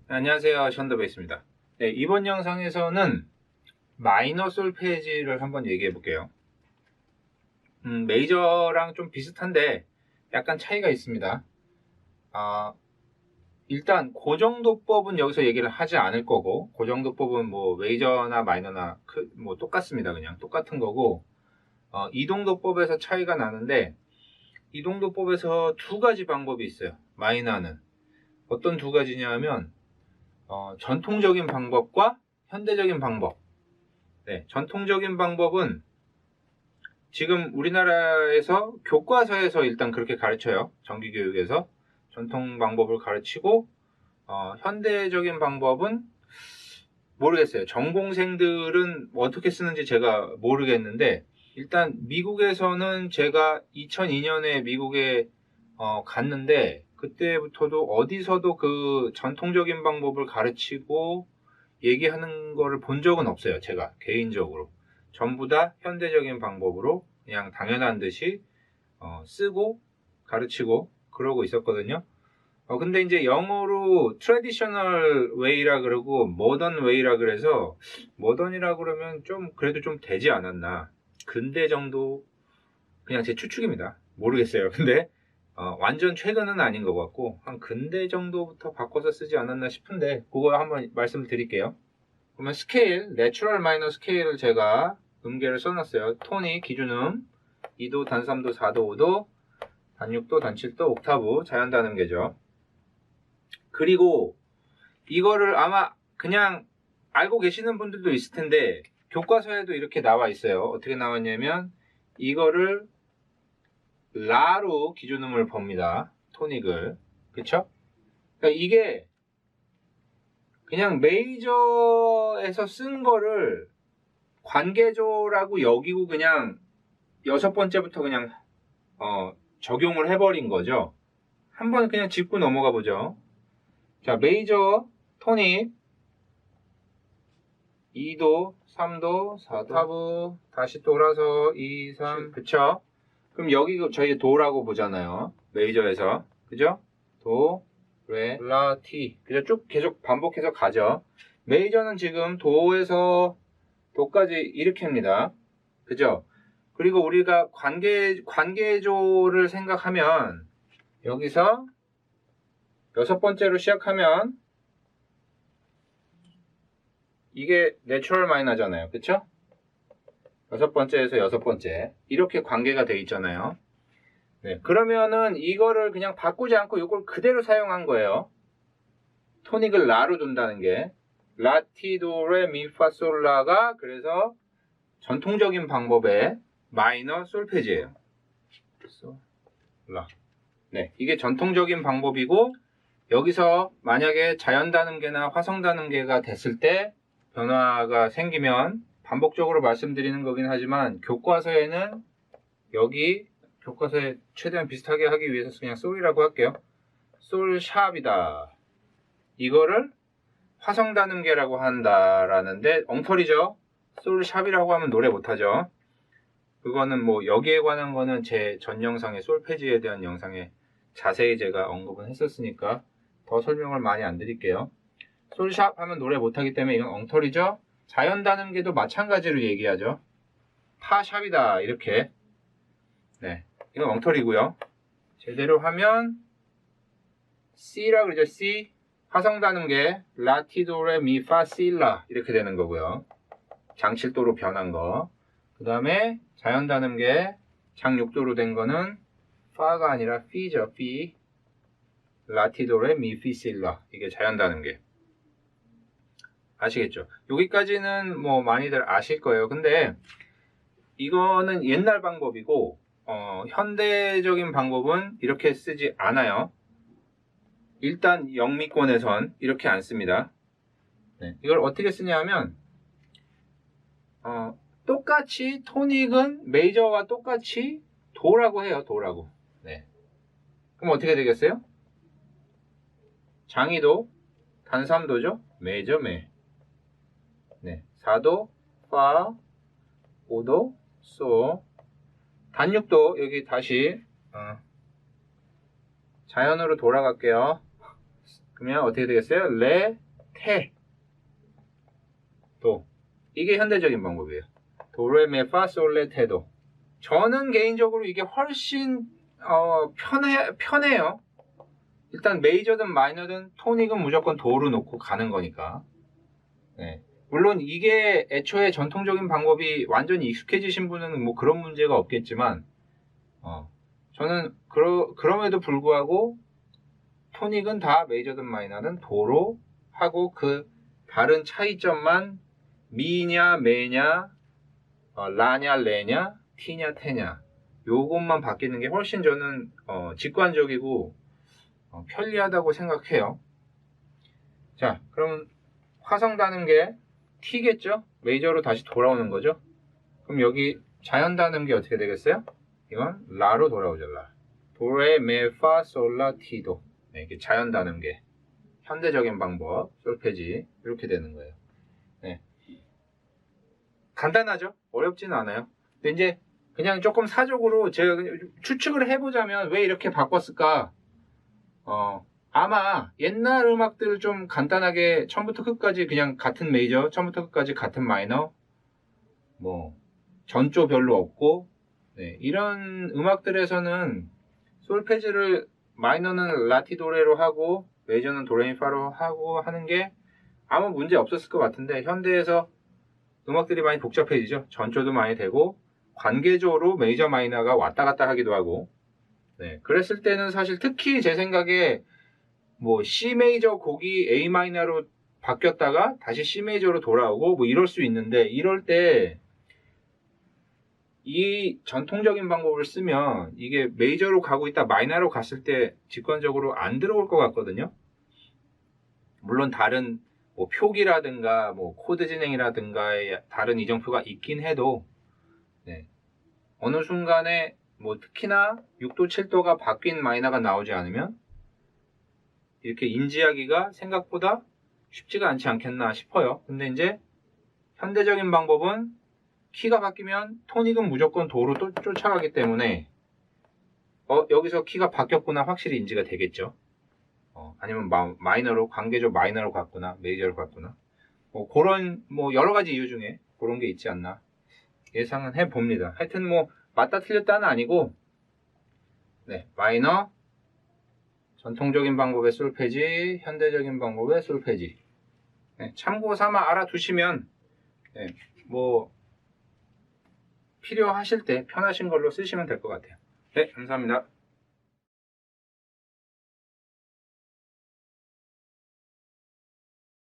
안녕하세요, 션더베이스입니다. 네, 이번 영상에서는 마이너 솔페지를 한번 얘기해 볼게요. 메이저랑 좀 비슷한데 약간 차이가 있습니다. 일단 고정도법은 여기서 얘기를 하지 않을 거고, 고정도법은 뭐 메이저나 마이너나 뭐 똑같습니다. 그냥 똑같은 거고, 이동도법에서 차이가 나는데, 이동도법에서 두 가지 방법이 있어요. 마이너는 어떤 두 가지냐면 전통적인 방법과 현대적인 방법. 네, 전통적인 방법은 지금 우리나라에서 교과서에서 일단 그렇게 가르쳐요. 정기교육에서 전통 방법을 가르치고, 현대적인 방법은 모르겠어요. 전공생들은 어떻게 쓰는지 제가 모르겠는데, 일단 미국에서는 제가 2002년에 미국에 갔는데, 그때부터도 어디서도 그 전통적인 방법을 가르치고 얘기하는 거를 본 적은 없어요. 제가 개인적으로 전부 다 현대적인 방법으로 그냥 당연한 듯이 쓰고 가르치고 그러고 있었거든요. 근데 이제 영어로 트래디셔널 웨이라 그러고 모던 웨이라 그래서, 모던이라 그러면 좀 그래도 좀 되지 않았나, 근대 정도, 그냥 제 추측입니다. 모르겠어요. 근데 완전 최근은 아닌 것 같고 한 근대 정도부터 바꿔서 쓰지 않았나 싶은데, 그거 한번 말씀드릴게요. 그러면 스케일, 내추럴 마이너 스케일을 제가 음계를 써놨어요. 톤이 기준음 2도, 단 3도, 4도, 5도, 단 6도, 단 7도, 옥타브, 자연단 음계죠. 그리고 이거를 아마 그냥 알고 계시는 분들도 있을 텐데, 교과서에도 이렇게 나와 있어요. 어떻게 나왔냐면 이거를 라로 기준음을 봅니다. 토닉을. 그쵸? 그러니까 이게 그냥 메이저에서 쓴 거를 관계조라고 여기고 그냥 여섯 번째부터 그냥 적용을 해버린 거죠. 한번 그냥 짚고 넘어가 보죠. 자, 메이저 토닉 2도, 3도, 4도, 타브, 다시 돌아서 2, 3, 그쵸? 그럼 여기 저희 도라고 보잖아요. 메이저에서. 그죠? 도, 레, 라, 티. 그죠? 쭉 계속 반복해서 가죠. 메이저는 지금 도에서 도까지 이렇게 합니다. 그죠? 그리고 우리가 관계조를 생각하면 여기서 여섯 번째로 시작하면 이게 내추럴 마이너잖아요. 그쵸? 여섯 번째에서 여섯 번째 이렇게 관계가 돼 있잖아요. 네, 그러면은 이거를 그냥 바꾸지 않고 이걸 그대로 사용한 거예요. 토닉을 라로 둔다는 게 라, 티, 도, 레, 미, 파, 솔, 라가 그래서 전통적인 방법의 마이너 솔페지예요. 솔, 라. 네, 이게 전통적인 방법이고, 여기서 만약에 자연단음계나 화성단음계가 됐을 때 변화가 생기면 반복적으로 말씀드리는 거긴 하지만, 교과서에는 여기 교과서에 최대한 비슷하게 하기 위해서 그냥 솔이라고 할게요. 솔 샵이다. 이거를 화성단음계라고 한다라는데 엉터리죠. 솔 샵이라고 하면 노래 못하죠. 그거는 뭐 여기에 관한 거는 제 전 영상의 솔페지에 대한 영상에 자세히 제가 언급은 했었으니까 더 설명을 많이 안 드릴게요. 솔샵 하면 노래 못하기 때문에 이건 엉터리죠. 자연단음계도 마찬가지로 얘기하죠. 파샵이다 이렇게. 네, 이건 엉터리고요. 제대로 하면 C라 그러죠. C. 화성단음계 라, 티, 도, 레, 미, 파, 시, 라 이렇게 되는 거고요. 장칠도로 변한 거. 그 다음에 자연단음계 장6도로 된 거는 파가 아니라 피죠. 피. 라티도레 미피실라. 이게 자연단음계. 아시겠죠? 여기까지는 뭐 많이들 아실 거예요. 근데 이거는 옛날 방법이고 현대적인 방법은 이렇게 쓰지 않아요. 일단 영미권에선 이렇게 안 씁니다. 네. 이걸 어떻게 쓰냐 하면 똑같이 토닉은 메이저와 똑같이 도라고 해요. 도라고. 네. 그럼 어떻게 되겠어요? 장이도 단 3도죠. 메이저 메. 네. 4도 파, 5도 소, 단육도 여기 다시 자연으로 돌아갈게요. 그러면 어떻게 되겠어요? 레, 테, 도. 이게 현대적인 방법이에요. 도, 레, 메, 파, 솔, 레, 테도. 저는 개인적으로 이게 훨씬 편해요. 일단 메이저든 마이너든 토닉은 무조건 도로 놓고 가는 거니까. 네. 물론 이게 애초에 전통적인 방법이 완전히 익숙해지신 분은 뭐 그런 문제가 없겠지만 저는 그럼에도 불구하고 토닉은 다 메이저든 마이너든 도로 하고 그 다른 차이점만 미냐 메냐 라냐 레냐 티냐 테냐 요것만 바뀌는 게 훨씬 저는 직관적이고 편리하다고 생각해요. 자, 그럼 화성다는 게 T겠죠? 메이저로 다시 돌아오는 거죠? 그럼 여기 자연다는 게 어떻게 되겠어요? 이건 라로 돌아오죠. 라. 도레, 메, 파, 솔, 라, 티도. 네, 이게 자연다는 게 현대적인 방법, 솔페지 이렇게 되는 거예요. 네. 간단하죠? 어렵지는 않아요. 근데 이제 그냥 조금 사적으로 제가 추측을 해보자면 왜 이렇게 바꿨을까? 아마 옛날 음악들 좀 간단하게 처음부터 끝까지 그냥 같은 메이저, 처음부터 끝까지 같은 마이너, 뭐 전조 별로 없고 네, 이런 음악들에서는 솔페지를 마이너는 라티도레로 하고 메이저는 도레미파로 하고 하는 게 아무 문제 없었을 것 같은데 현대에서 음악들이 많이 복잡해지죠. 전조도 많이 되고 관계적으로 메이저 마이너가 왔다 갔다 하기도 하고 네, 그랬을 때는 사실 특히 제 생각에 뭐 C 메이저 곡이 A 마이너로 바뀌었다가 다시 C 메이저로 돌아오고 뭐 이럴 수 있는데 이럴 때 이 전통적인 방법을 쓰면 이게 메이저로 가고 있다 마이너로 갔을 때 직관적으로 안 들어올 것 같거든요. 물론 다른 뭐 표기라든가 뭐 코드 진행이라든가의 다른 이정표가 있긴 해도 네. 어느 순간에 뭐 특히나 6도 7도가 바뀐 마이너가 나오지 않으면 이렇게 인지하기가 생각보다 쉽지가 않지 않겠나 싶어요. 근데 이제 현대적인 방법은 키가 바뀌면 토닉은 무조건 도로 또 쫓아가기 때문에 여기서 키가 바뀌었구나 확실히 인지가 되겠죠. 아니면 마이너로 관계적 마이너로 갔구나 메이저로 갔구나 뭐 그런 뭐 여러 가지 이유 중에 그런 게 있지 않나 예상은 해 봅니다. 하여튼 뭐 맞다 틀렸다는 아니고 네 마이너 전통적인 방법의 솔페지 현대적인 방법의 솔페지 네, 참고 삼아 알아두시면 네, 뭐 필요하실 때 편하신 걸로 쓰시면 될 것 같아요. 네 감사합니다.